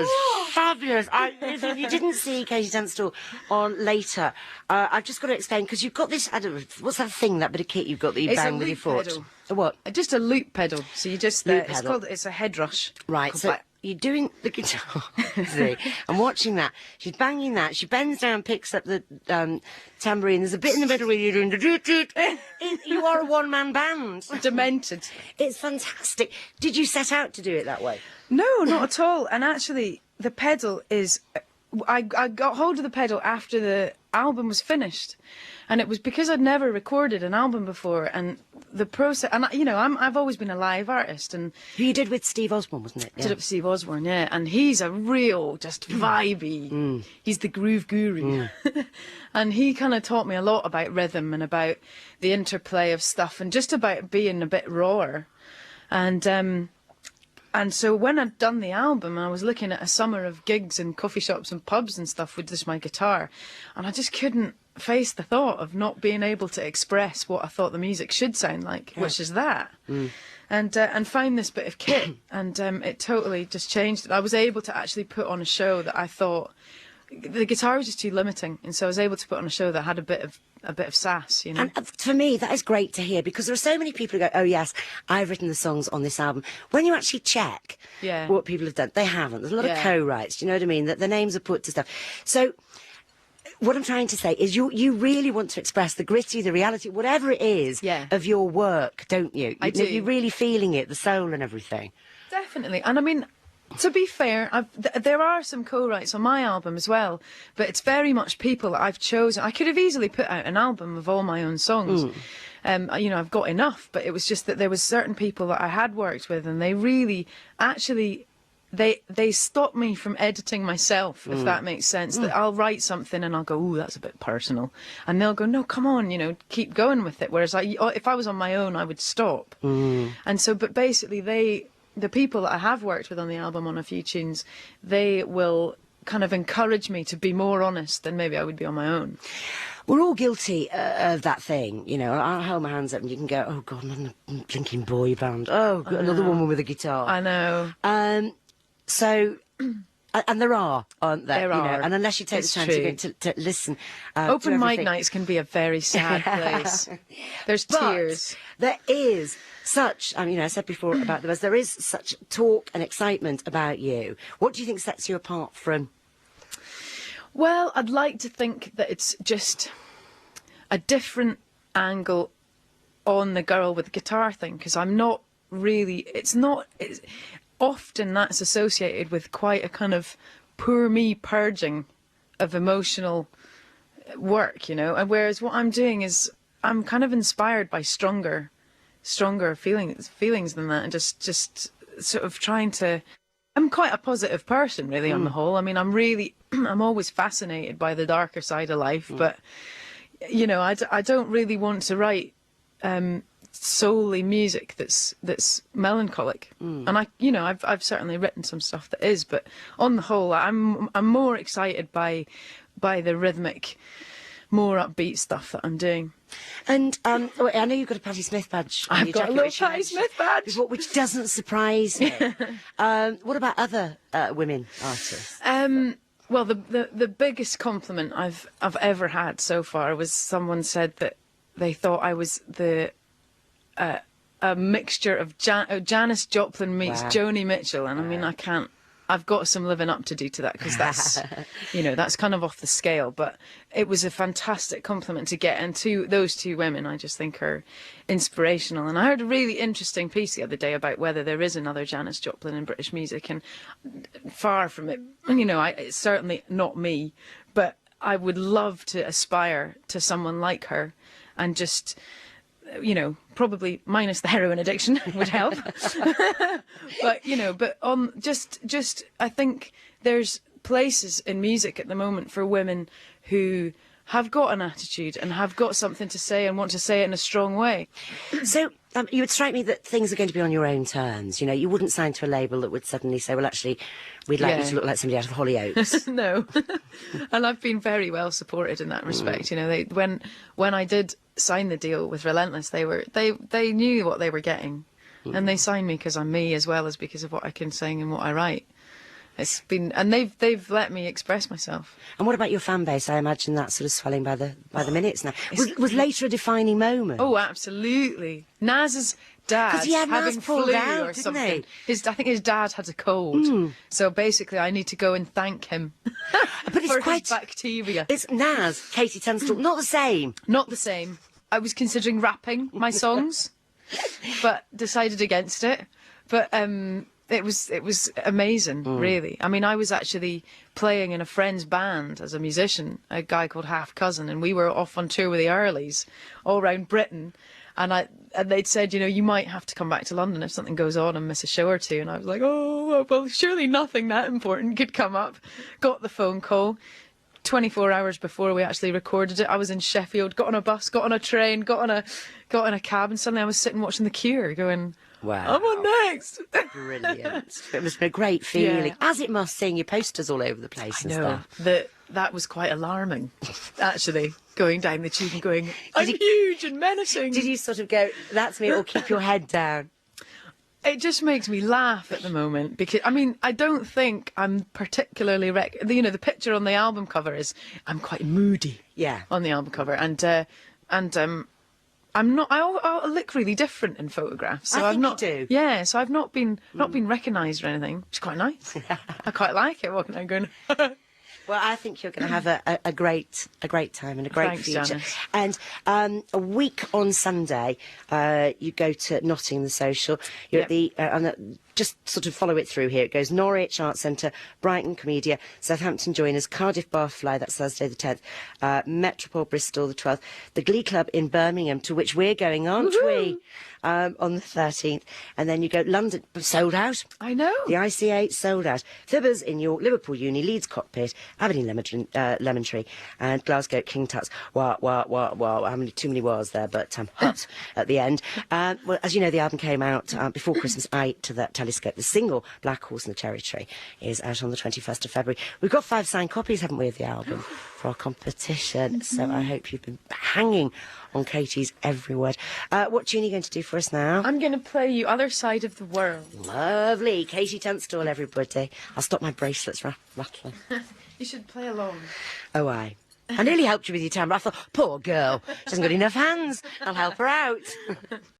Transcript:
was fabulous. If you didn't see Katie Tunstall on later, I've just got to explain, because you've got this, I don't know, what's that thing, that bit of kit you've got that you bang with your foot? Pedal. A what? Just a loop pedal. So you just, it's a head rush. Right, so you're doing the guitar, see, I'm watching that. She's banging that. She bends down, picks up the tambourine. There's a bit in the middle where you're doing the doot. You are a one-man band. Demented. It's fantastic. Did you set out to do it that way? No, not at all. And actually, the pedal is... I got hold of the pedal after the album was finished. And it was because I'd never recorded an album before, and the process... And, I've always been a live artist, and... Who you did with Steve Osborne, wasn't it? Yeah. Did it with Steve Osborne, yeah. And he's a real, just vibey... He's the groove guru. And he kind of taught me a lot about rhythm and about the interplay of stuff, and just about being a bit rawer. And so when I'd done the album, I was looking at a summer of gigs in coffee shops and pubs and stuff with just my guitar, and I just couldn't face the thought of not being able to express what I thought the music should sound like, which is that. And found this bit of kit, and it totally just changed it. I was able to actually put on a show that I thought the guitar was just too limiting, and so I was able to put on a show that had a bit of sass, you know. And for me, that is great to hear, because there are so many people who go, "Oh yes, I've written the songs on this album." When you actually check what people have done, they haven't. There's a lot of co-writes. Do you know what I mean? That the names are put to stuff. So what I'm trying to say is, you really want to express the gritty, the reality, whatever it is of your work, don't you? I do. You're really feeling it, the soul and everything. Definitely. And I mean, to be fair, there are some co-writes on my album as well, but it's very much people that I've chosen. I could have easily put out an album of all my own songs. I've got enough, but it was just that there was certain people that I had worked with, and they really, actually, they stop me from editing myself, if that makes sense. That I'll write something and I'll go, "Ooh, that's a bit personal," and they'll go, "No, come on, keep going with it." Whereas if I was on my own, I would stop. And so, but basically, the people that I have worked with on the album on a few tunes, they will kind of encourage me to be more honest than maybe I would be on my own. We're all guilty of that thing, I'll hold my hands up and you can go, "Oh God, I'm a blinking boy band. Oh, another woman with a guitar." I know. So, and there are, aren't there? There are. And unless you take the time to listen, open to mic nights can be a very sad place. There's tears. There is such, I said before about the buzz, there is such talk and excitement about you. What do you think sets you apart from? Well, I'd like to think that it's just a different angle on the girl with the guitar thing, because I'm not really, often that's associated with quite a kind of poor me purging of emotional work, and whereas what I'm doing is I'm kind of inspired by stronger feelings than that, and just sort of trying to... I'm quite a positive person, really, on the whole. I mean, I'm always fascinated by the darker side of life, but, I don't really want to write solely music that's melancholic. And I've certainly written some stuff that is, but on the whole, I'm more excited by the rhythmic, more upbeat stuff that I'm doing. And I know you've got a Patti Smith badge. I've got a little Patti Smith badge, which doesn't surprise me. What about other women artists? Well, the biggest compliment I've ever had so far was someone said that they thought I was a mixture of Janice Joplin meets Joni Mitchell, and I mean, I've got some living up to do to that, because that's, that's kind of off the scale, but it was a fantastic compliment to get, and those two women I just think are inspirational. And I heard a really interesting piece the other day about whether there is another Janice Joplin in British music, and far from it, it's certainly not me, but I would love to aspire to someone like her, and just... probably minus the heroin addiction would help. but just I think there's places in music at the moment for women who have got an attitude and have got something to say and want to say it in a strong way. So you would strike me that things are going to be on your own terms. You wouldn't sign to a label that would suddenly say, "Well, actually, we'd like you to look like somebody out of Hollyoaks." No. And I've been very well supported in that respect. When I did sign the deal with Relentless, they knew what they were getting, and they signed me because I'm me, as well as because of what I can sing and what I write. It's been, and they've let me express myself. And what about your fan base? I imagine that's sort of swelling by the minutes now. Was later a defining moment? Oh, absolutely. Naz's dad having flu or something. I think his dad had a cold. So basically, I need to go and thank him but it's for quite his bacteria. It's Naz, Katie Tunstall, not the same. Not the same. I was considering rapping my songs, but decided against it. But it was amazing, really. I mean, I was actually playing in a friend's band as a musician, a guy called Half Cousin, and we were off on tour with the Earlies all around Britain. And they'd said, you know, you might have to come back to London if something goes on and miss a show or two. And I was like, oh, well, surely nothing that important could come up. Got the phone call. 24 hours before we actually recorded it, I was in Sheffield, got on a bus, got on a train, got in a cab, and suddenly I was sitting watching The Cure going, wow, I'm on next. Brilliant. It must be a great feeling, as it must, seeing your posters all over the place and stuff. That was quite alarming, actually, going down the tube and going, I'm huge and menacing. Did you sort of go, that's me, or keep your head down? It just makes me laugh at the moment because, I mean, I don't think I'm particularly... the picture on the album cover is... I'm quite moody on the album cover. And I'm not... I look really different in photographs. So I think you do. Yeah, so I've not been recognised or anything, which is quite nice. I quite like it, walking around going... Well, I think you're going to have a great time and a great future. Janice. And a week on Sunday, you go to Nottingham the Social. You're at the just sort of follow it through here. It goes Norwich Arts Centre, Brighton Comedia, Southampton Joiners, Cardiff Barfly, that's Thursday the 10th, Metropole Bristol the 12th, the Glee Club in Birmingham, to which we're going, aren't we? On the 13th. And then you go London, sold out. I know. The ICA, sold out. Fibbers in York, Liverpool Uni, Leeds Cockpit, Aberdeen Lemon Tree, and Glasgow King Tut's. Wow. Too many wahs there, but hot at the end. Well, as you know, the album came out before Christmas. Eye to the Telescope. The single, Black Horse and the Cherry Tree, is out on the 21st of February. We've got 5 signed copies, haven't we, of the album for our competition. So I hope you've been hanging on Katie's every word. What tune are you going to do for us now? I'm going to play you Other Side of the World. Lovely. Katie Tunstall, everybody. I'll stop my bracelets rattling. You should play along. Oh, I nearly helped you with your timbre. I thought, poor girl, she hasn't got enough hands. I'll help her out.